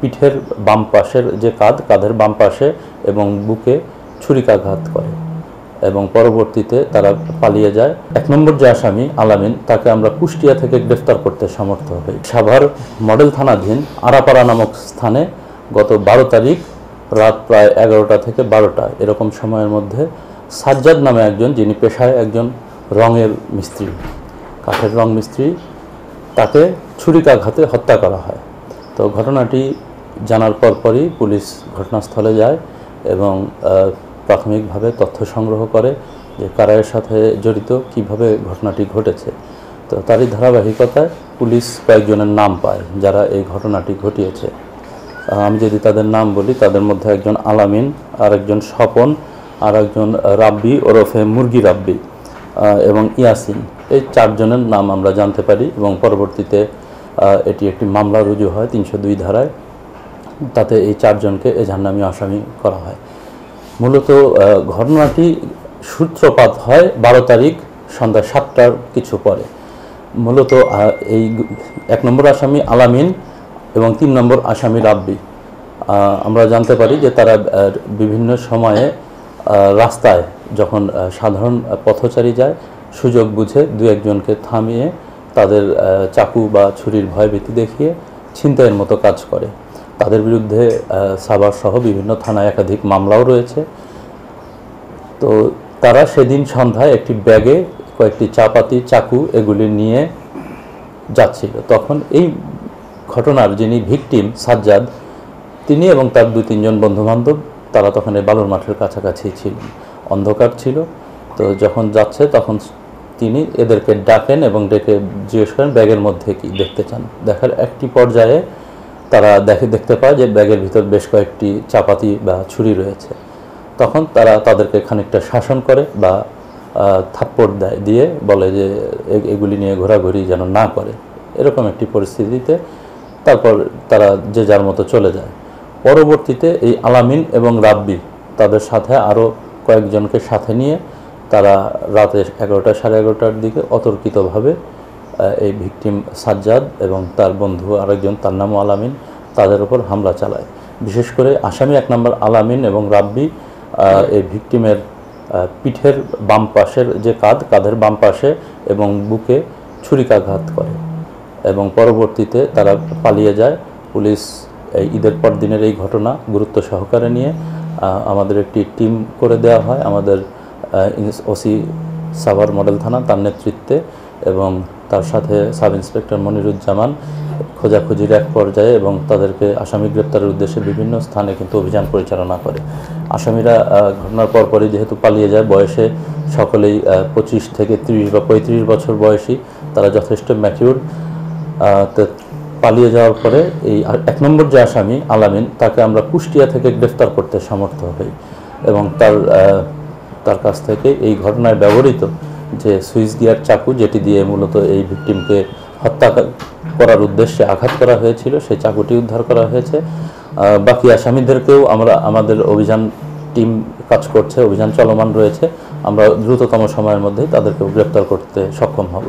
পিঠের বাম পাশের যে কাঁধের বাম পাশে এবং বুকে ছুরিকাঘাত করে এবং পরবর্তীতে তারা পালিয়ে যায়। 1 নম্বর যে আসামি আলামিন, তাকে আমরা কুষ্টিয়া থেকে গ্রেফতার করতে সমর্থ হই। সাভার মডেল থানাধীন আরাপাড়া নামক স্থানে গত 12 তারিখ রাত প্রায় 11টা থেকে 12টা এরকম সময়ের মধ্যে সাজ্জাদ নামে একজন, যিনি পেশায় একজন রঙের মিস্ত্রি, কাঠের রং মিস্ত্রি, তাকে ছুরিকাঘাতে হত্যা করা হয়। তো ঘটনাটি জানার পরপরই পুলিশ ঘটনাস্থলে যায় এবং প্রাথমিকভাবে তথ্য সংগ্রহ করে যে কারা এর সাথে জড়িত, কিভাবে ঘটনাটি ঘটেছে। তো তারই ধারাবাহিকতায় পুলিশ কয়েকজনের নাম পায় যারা এই ঘটনাটি ঘটিয়েছে। আমি যদি তাদের নাম বলি, তাদের মধ্যে একজন আলামিন, আর একজন স্বপন, আর একজন রাব্বি ওরফে মুরগি রাব্বি এবং ইয়াসিন। এই 4 জনের নাম আমরা জানতে পারি এবং পরবর্তীতে এটি একটি মামলা রুজু হয় 302 ধারায়। তাতে এই 4 জনকে এজাহারনামী আসামি করা হয়। মূলত ঘটনাটি সূত্রপাত হয় 12 তারিখ সন্ধ্যা 7টার কিছু পরে। মূলত এই 1 নম্বর আসামি আলামিন এবং 3 নম্বর আসামি রাব্বি, আমরা জানতে পারি যে তারা বিভিন্ন সময়ে রাস্তায় যখন সাধারণ পথচারী যায়, সুযোগ বুঝে 2-1 জনকে থামিয়ে তাদের চাকু বা ছুরির ভয়ভীতি দেখিয়ে ছিনতাইয়ের মতো কাজ করে। তাদের বিরুদ্ধে সাভার সহ বিভিন্ন থানায় একাধিক মামলাও রয়েছে। তো তারা সেদিন সন্ধ্যায় একটি ব্যাগে কয়েকটি চাপাতি, চাকু এগুলি নিয়ে যাচ্ছিল। তখন এই ঘটনার যিনি ভিকটিম সাজ্জাদ, তিনি এবং তার 2-3 জন বন্ধুবান্ধব, তারা তখন এই বালুর মাঠের কাছাকাছি ছিলেন। অন্ধকার ছিল। তো যখন যাচ্ছে তখন তিনি এদেরকে ডাকেন এবং ডেকে জিজ্ঞেস করেন ব্যাগের মধ্যে কি দেখতে চান। দেখার একটি পর্যায়ে তারা দেখতে পায় যে ব্যাগের ভিতর বেশ কয়েকটি চাপাতি বা ছুরি রয়েছে। তখন তারা তাদেরকে খানিকটা শাসন করে বা থাপ্পড় দেয়, দিয়ে বলে যে এগুলি নিয়ে ঘোরাঘুরি যেন না করে। এরকম একটি পরিস্থিতিতে তারপর তারা যে যার মতো চলে যায়। পরবর্তীতে এই আলামিন এবং রাব্বি তাদের সাথে আরও কয়েকজনকে সাথে নিয়ে তারা রাতে 11টা সাড়ে 11টার দিকে অতর্কিতভাবে এই ভিকটিম সাজ্জাদ এবং তার বন্ধু আরেকজন, তার নামও আলামিন, তাদের উপর হামলা চালায়। বিশেষ করে আসামি 1 নম্বর আলামিন এবং রাব্বি এই ভিকটিমের পিঠের বাম পাশের যে কাঁধের বাম পাশে এবং বুকে ছুরিকাঘাত করে এবং পরবর্তীতে তারা পালিয়ে যায়। পুলিশ এই ঈদের পর দিনের এই ঘটনা গুরুত্ব সহকারে নিয়ে আমাদের একটি টিম করে দেওয়া হয় আমাদের ওসি সাভার মডেল থানা, তার নেতৃত্বে, এবং তার সাথে সাব ইন্সপেক্টর মনিরুজ্জামান খোঁজাখুঁজির এক পর্যায়ে এবং তাদেরকে আসামি গ্রেপ্তারের উদ্দেশ্যে বিভিন্ন স্থানে কিন্তু অভিযান পরিচালনা করে। আসামিরা ঘটনার পরপরই যেহেতু পালিয়ে যায়, বয়সে সকলেই 25 থেকে 30 বা 35 বছর বয়সী, তারা যথেষ্ট ম্যাচিউরড। পালিয়ে যাওয়ার পরে এই 1 নম্বর যে আসামি আলামিন, তাকে আমরা কুষ্টিয়া থেকে গ্রেফতার করতে সমর্থ হই এবং তার কাছ থেকে এই ঘটনায় ব্যবহৃত যে সুইচ গিয়ার চাকু, যেটি দিয়ে মূলত এই ভিকটিমকে হত্যা করার উদ্দেশ্যে আঘাত করা হয়েছিল, সেই চাকুটি উদ্ধার করা হয়েছে। বাকি আসামিদেরকেও আমাদের অভিযান টিম কাজ করছে, অভিযান চলমান রয়েছে। আমরা দ্রুততম সময়ের মধ্যেই তাদেরকেও গ্রেপ্তার করতে সক্ষম হব।